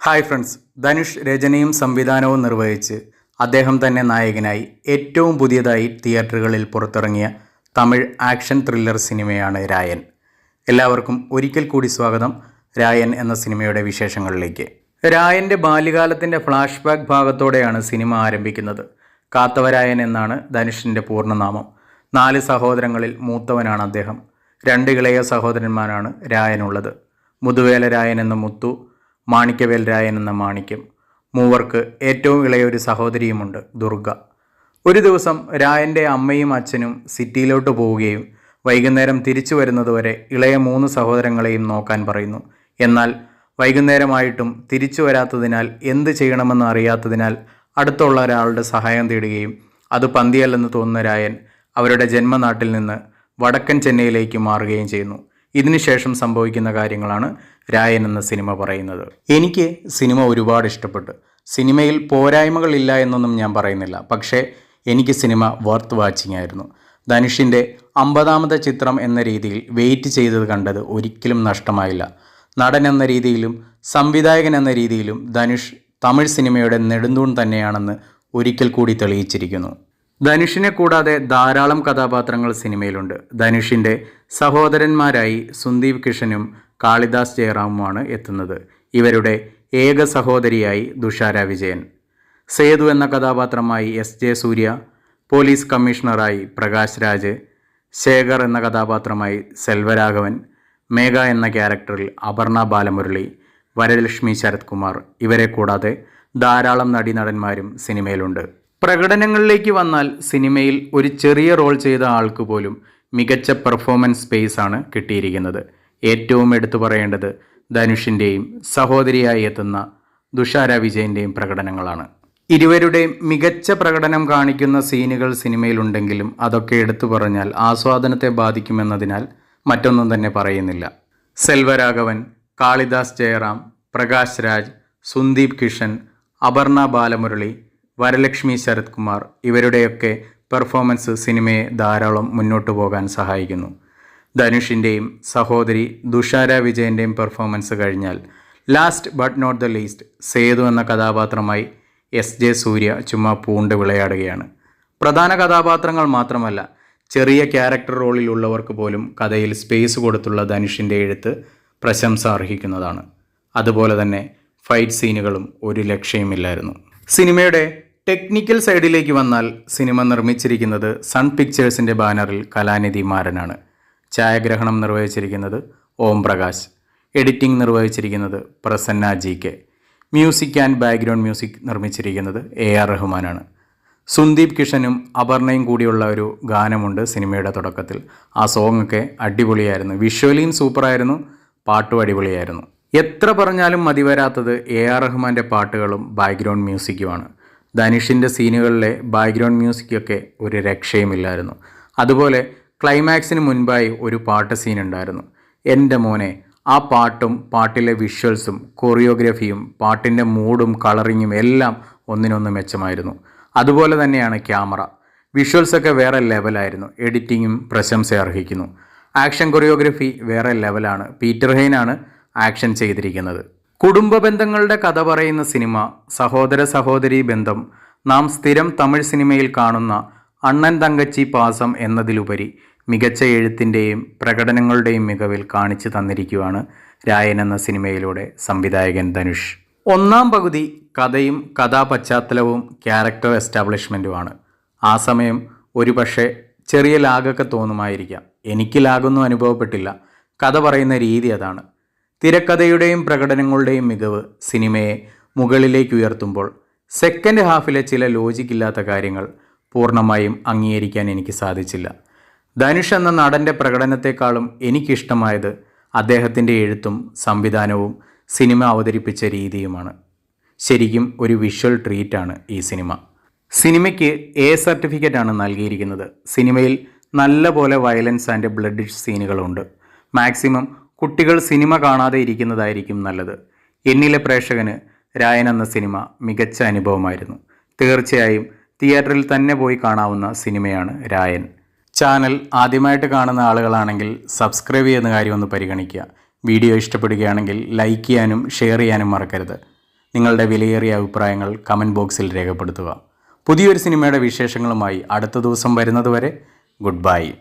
Hi friends, Dhanush രചനയും സംവിധാനവും നിർവഹിച്ച് അദ്ദേഹം തന്നെ നായകനായി ഏറ്റവും പുതിയതായി തിയേറ്ററുകളിൽ പുറത്തിറങ്ങിയ തമിഴ് ആക്ഷൻ ത്രില്ലർ സിനിമയാണ് രായൻ. എല്ലാവർക്കും ഒരിക്കൽ കൂടി സ്വാഗതം രായൻ എന്ന സിനിമയുടെ വിശേഷങ്ങളിലേക്ക്. രായൻ്റെ ബാല്യകാലത്തിൻ്റെ ഫ്ലാഷ് ബാക്ക് ഭാഗത്തോടെയാണ് സിനിമ ആരംഭിക്കുന്നത്. കാത്തവരായൻ എന്നാണ് ധനുഷിൻ്റെ പൂർണ്ണനാമം. 4 സഹോദരങ്ങളിൽ മൂത്തവനാണ് അദ്ദേഹം. 2 ഇളയ സഹോദരന്മാരാണ് രായനുള്ളത്. മുതുവേല രായൻ എന്ന മുത്തു, മാണിക്യവേൽ രായൻ എന്ന മാണിക്യം. മൂവർക്ക് ഏറ്റവും ഇളയൊരു സഹോദരിയുമുണ്ട്, ദുർഗ. ഒരു ദിവസം രായൻ്റെ അമ്മയും അച്ഛനും സിറ്റിയിലോട്ട് പോവുകയും വൈകുന്നേരം തിരിച്ചു വരുന്നതുവരെ ഇളയ 3 സഹോദരങ്ങളെയും നോക്കാൻ പറയുന്നു. എന്നാൽ വൈകുന്നേരമായിട്ടും തിരിച്ചു വരാത്തതിനാൽ എന്ത് ചെയ്യണമെന്ന് അറിയാത്തതിനാൽ അടുത്തുള്ള ഒരാളുടെ സഹായം തേടുകയും അത് പന്തിയല്ലെന്ന് തോന്നുന്ന രായൻ അവരുടെ ജന്മനാട്ടിൽ നിന്ന് വടക്കൻ ചെന്നൈയിലേക്ക് മാറുകയും ചെയ്യുന്നു. ഇതിനുശേഷം സംഭവിക്കുന്ന കാര്യങ്ങളാണ് രായൻ എന്ന സിനിമ പറയുന്നത്. എനിക്ക് സിനിമ ഒരുപാട് ഇഷ്ടപ്പെട്ടു. സിനിമയിൽ പോരായ്മകളില്ല എന്നൊന്നും ഞാൻ പറയുന്നില്ല, പക്ഷേ എനിക്ക് സിനിമ വർത്ത് വാച്ചിങ് ആയിരുന്നു. ധനുഷിൻ്റെ 50ാമത്തെ ചിത്രം എന്ന രീതിയിൽ വെയിറ്റ് ചെയ്തത് കണ്ടത് ഒരിക്കലും നഷ്ടമായില്ല. നടൻ എന്ന രീതിയിലും സംവിധായകൻ എന്ന രീതിയിലും ധനുഷ് തമിഴ് സിനിമയുടെ നെടുന്തൂൺ തന്നെയാണെന്ന് ഒരിക്കൽ കൂടി തെളിയിച്ചിരിക്കുന്നു. ധനുഷിനെ കൂടാതെ ധാരാളം കഥാപാത്രങ്ങൾ സിനിമയിലുണ്ട്. ധനുഷിൻ്റെ സഹോദരന്മാരായി സുന്ദീപ് കിഷനും കാളിദാസ് ജയറാമുമാണ് എത്തുന്നത്. ഇവരുടെ ഏക സഹോദരിയായി തുഷാര വിജയൻ, സേതു എന്ന കഥാപാത്രമായി എസ്.ജെ. സൂര്യ, പോലീസ് കമ്മീഷണറായി പ്രകാശ് രാജ്, ശേഖർ എന്ന കഥാപാത്രമായി സെൽവരാഘവൻ, മേഘ എന്ന ക്യാരക്ടറിൽ അപർണ ബാലമുരളി, വരലക്ഷ്മി ശരത് കുമാർ. ഇവരെ കൂടാതെ ധാരാളം നടീനടന്മാരും സിനിമയിലുണ്ട്. പ്രകടനങ്ങളിലേക്ക് വന്നാൽ സിനിമയിൽ ഒരു ചെറിയ റോൾ ചെയ്ത ആൾക്ക് പോലും മികച്ച പെർഫോമൻസ് സ്പേസ് ആണ് കിട്ടിയിരിക്കുന്നത്. ഏറ്റവും എടുത്തു പറയേണ്ടത് ധനുഷിൻ്റെയും സഹോദരിയായി എത്തുന്ന തുഷാര വിജയൻ്റെയും പ്രകടനങ്ങളാണ്. ഇരുവരുടെയും മികച്ച പ്രകടനം കാണിക്കുന്ന സീനുകൾ സിനിമയിലുണ്ടെങ്കിലും അതൊക്കെ എടുത്തു പറഞ്ഞാൽ ആസ്വാദനത്തെ ബാധിക്കുമെന്നതിനാൽ മറ്റൊന്നും തന്നെ പറയുന്നില്ല. സെൽവരാഘവൻ, കാളിദാസ് ജയറാം, പ്രകാശ് രാജ്, സുന്ദീപ് കിഷൻ, അപർണ ബാലമുരളി, വരലക്ഷ്മി ശരത് കുമാർ ഇവരുടെയൊക്കെ പെർഫോമൻസ് സിനിമയെ ധാരാളം മുന്നോട്ട് പോകാൻ സഹായിക്കുന്നു. ധനുഷിൻ്റെയും സഹോദരി തുഷാര വിജയൻ്റെയും പെർഫോമൻസ് കഴിഞ്ഞാൽ last but not the least Sethu എന്ന കഥാപാത്രമായി എസ്.ജെ. സൂര്യ ചുമ്മാ പൂണ്ട് വിളയാടുകയാണ്. പ്രധാന കഥാപാത്രങ്ങൾ മാത്രമല്ല, ചെറിയ ക്യാരക്ടർ റോളിലുള്ളവർക്ക് പോലും കഥയിൽ സ്പേസ് കൊടുത്തുള്ള ധനുഷിൻ്റെ എഴുത്ത് പ്രശംസ അർഹിക്കുന്നതാണ്. അതുപോലെ തന്നെ ഫൈറ്റ് സീനുകളും ഒരു ലക്ഷ്യമില്ലായിരുന്നു. സിനിമയുടെ ടെക്നിക്കൽ സൈഡിലേക്ക് വന്നാൽ സിനിമ നിർമ്മിച്ചിരിക്കുന്നത് സൺ പിക്ചേഴ്സിൻ്റെ ബാനറിൽ കലാനിധി മാരനാണ്. ഛായാഗ്രഹണം നിർവഹിച്ചിരിക്കുന്നത് ഓം പ്രകാശ്. എഡിറ്റിംഗ് നിർവഹിച്ചിരിക്കുന്നത് Prasanna G K. Music and background music നിർമ്മിച്ചിരിക്കുന്നത് A.R. റഹ്മാനാണ്. സുന്ദീപ് കിഷനും അപർണയും കൂടിയുള്ള ഒരു ഗാനമുണ്ട് സിനിമയുടെ തുടക്കത്തിൽ. ആ സോങ്ങൊക്കെ അടിപൊളിയായിരുന്നു. വിഷ്വലിയും സൂപ്പറായിരുന്നു, പാട്ടും അടിപൊളിയായിരുന്നു. എത്ര പറഞ്ഞാലും മതിവരാത്തത് A.R. റഹ്മാൻ്റെ പാട്ടുകളും ബാക്ക്ഗ്രൗണ്ട് മ്യൂസിക്കുമാണ്. ധനുഷിൻ്റെ സീനുകളിലെ ബാക്ക്ഗ്രൗണ്ട് മ്യൂസിക്കൊക്കെ ഒരു രക്ഷയുമില്ലായിരുന്നു. അതുപോലെ ക്ലൈമാക്സിന് മുൻപായി ഒരു പാട്ട് സീൻ ഉണ്ടായിരുന്നു. എൻ്റെ മോനെ, ആ പാട്ടും പാട്ടിലെ വിഷ്വൽസും കൊറിയോഗ്രാഫിയും പാട്ടിൻ്റെ മൂഡും കളറിങ്ങും എല്ലാം ഒന്നിനൊന്ന് മെച്ചമായിരുന്നു. അതുപോലെ തന്നെയാണ് ക്യാമറ. വിഷ്വൽസൊക്കെ വേറെ ലെവലായിരുന്നു. എഡിറ്റിങ്ങും പ്രശംസ അർഹിക്കുന്നു. ആക്ഷൻ കൊറിയോഗ്രഫി വേറെ ലെവലാണ്. പീറ്റർ ഹെയ്നാണ് ആക്ഷൻ ചെയ്തിരിക്കുന്നത്. കുടുംബ ബന്ധങ്ങളുടെ കഥ പറയുന്ന സിനിമ, സഹോദര സഹോദരി ബന്ധം നാം സ്ഥിരം തമിഴ് സിനിമയിൽ കാണുന്ന അണ്ണൻ തങ്കച്ചി പാസം എന്നതിലുപരി മികച്ച എഴുത്തിൻ്റെയും പ്രകടനങ്ങളുടെയും മികവിൽ കാണിച്ചു തന്നിരിക്കുകയാണ് രായൻ എന്ന സിനിമയിലൂടെ സംവിധായകൻ ധനുഷ്. 1-ാം പകുതി കഥയും കഥാപശ്ചാത്തലവും ക്യാരക്ടർ എസ്റ്റാബ്ലിഷ്മെൻറ്റുമാണ്. ആ സമയം ഒരു പക്ഷേ ചെറിയ ലാഗൊക്കെ തോന്നുമായിരിക്കാം. എനിക്ക് ലാഗൊന്നും അനുഭവപ്പെട്ടില്ല. കഥ പറയുന്ന രീതി അതാണ്. തിരക്കഥയുടെയും പ്രകടനങ്ങളുടെയും മികവ് സിനിമയെ മുകളിലേക്ക് ഉയർത്തുമ്പോൾ സെക്കൻഡ് ഹാഫിലെ ചില ലോജിക്കില്ലാത്ത കാര്യങ്ങൾ പൂർണ്ണമായും അംഗീകരിക്കാൻ എനിക്ക് സാധിച്ചില്ല. ധനുഷ് എന്ന നടൻ്റെ പ്രകടനത്തെക്കാളും എനിക്കിഷ്ടമായത് അദ്ദേഹത്തിൻ്റെ എഴുത്തും സംവിധാനവും സിനിമ അവതരിപ്പിച്ച രീതിയുമാണ്. ശരിക്കും ഒരു വിഷ്വൽ ട്രീറ്റാണ് ഈ സിനിമ. സിനിമയ്ക്ക് A സർട്ടിഫിക്കറ്റാണ് നൽകിയിരിക്കുന്നത്. സിനിമയിൽ നല്ല പോലെ വയലൻസ് ആൻഡ് ബ്ലഡ് സീനുകളുണ്ട്. മാക്സിമം കുട്ടികൾ സിനിമ കാണാതെ ഇരിക്കുന്നതായിരിക്കും നല്ലത്. എന്നിലെ പ്രേക്ഷകന് രായൻ എന്ന സിനിമ മികച്ച അനുഭവമായിരുന്നു. തീർച്ചയായും തിയേറ്ററിൽ തന്നെ പോയി കാണാവുന്ന സിനിമയാണ് രായൻ. ചാനൽ ആദ്യമായിട്ട് കാണുന്ന ആളുകളാണെങ്കിൽ സബ്സ്ക്രൈബ് ചെയ്യുന്ന കാര്യം ഒന്ന് പരിഗണിക്കുക. വീഡിയോ ഇഷ്ടപ്പെടുകയാണെങ്കിൽ ലൈക്ക് ചെയ്യാനും ഷെയർ ചെയ്യാനും മറക്കരുത്. നിങ്ങളുടെ വിലയേറിയ അഭിപ്രായങ്ങൾ കമൻറ്റ് ബോക്സിൽ രേഖപ്പെടുത്തുക. പുതിയൊരു സിനിമയുടെ വിശേഷങ്ങളുമായി അടുത്ത ദിവസം വരുന്നതുവരെ ഗുഡ് ബൈ.